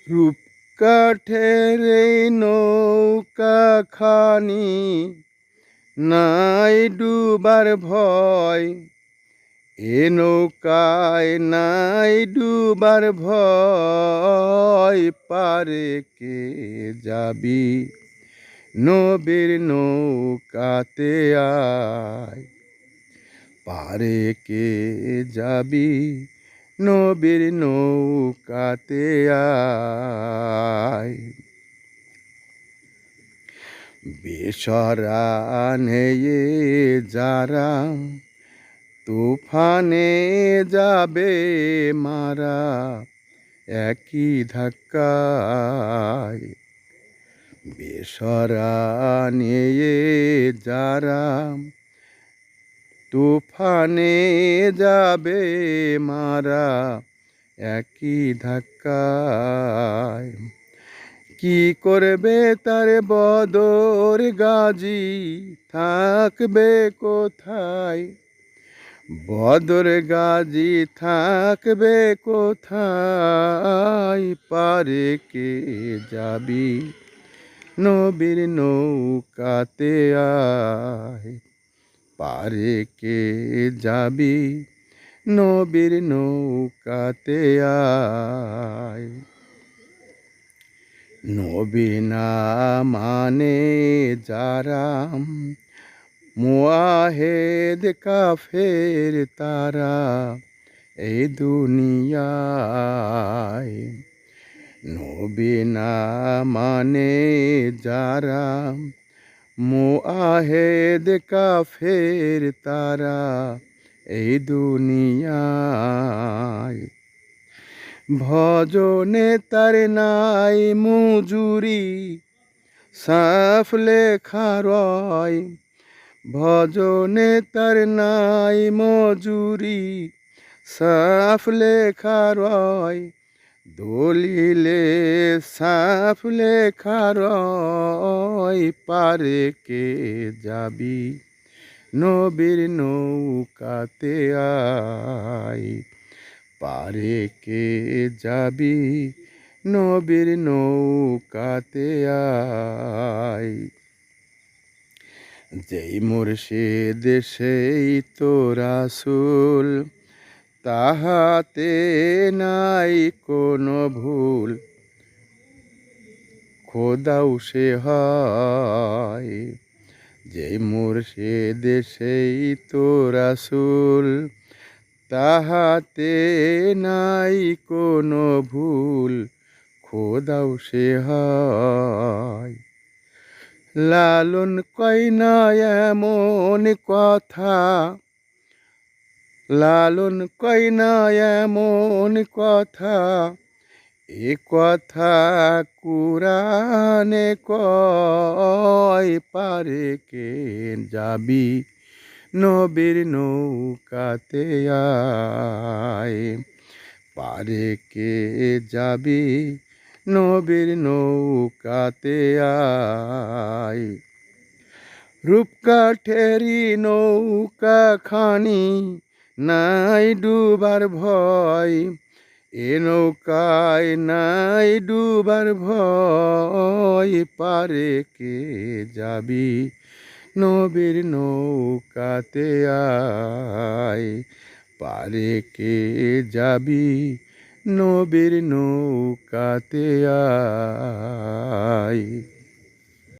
রূপ কাঠের এই নৌকাখানি নাই ডুবার ভয়, এ নৌকায় নাই ডুবার ভয়, পারে কে যাবি নবীর নৌকাতে আয়, পারে কে যাবি নবীর নৌকাতে আয়। বেসরা নেয়ে যারা তুফানে যাবে মারা, একই ধাক্কায় বেসরা নিয়ে যারা তুফানে যাবে মারা, একই ধাক্কায়। কি করবে তার বদর গাজী, থাকবে কোথায়? বদর গাজী থাকবে কোথায়, পারে কে যাবি নবীর নৌকাতে আয়, পারে কে যাবি নবীর নৌকাতে আয়। নবী না মানে যারা মুয়াহিদ কাফের তারা এই দুনিয়ায়, নবী না মানে যারা মুয়াহিদ কাফের তারা এই দুনিয়ায়। ভজনে তার নাই মজুরি, সাফ লেখা রয়, ভজনে তার নাই মজুরি, সাফ লেখা রয়, দলিলে সাফ লেখা রয়, পারে কে যাবি নবীর নৌকাতে আয়, পারে কে যাবি নবীর নৌকাতে আয়। যেই মুর্শিদ সেই তো রাসূল, তাহাতে নাই কোনো ভুল, খোদাও সে হয়। যেই মুর্শিদ সেই তো রাসূল, তাহাতে নাই কোনো ভুল, খোদাও সে হয়। লালন কয় না এমন কথা, লালন কয় না এমন কথা, এ কথা কুরানে কয়, পারে কে যাবি নবীর নৌকাতে আয়, পারে কে যাবি নবীর নৌকাতে আয়। রূপকাঠেরি নৌকাখানি নাই ডুবার ভয়, এ নৌকায় নাই ডুবার ভয়, পারে কে যাবি নবীর নৌকাতে আয়, পারে কে যাবি নবীর নৌকাতে আয়।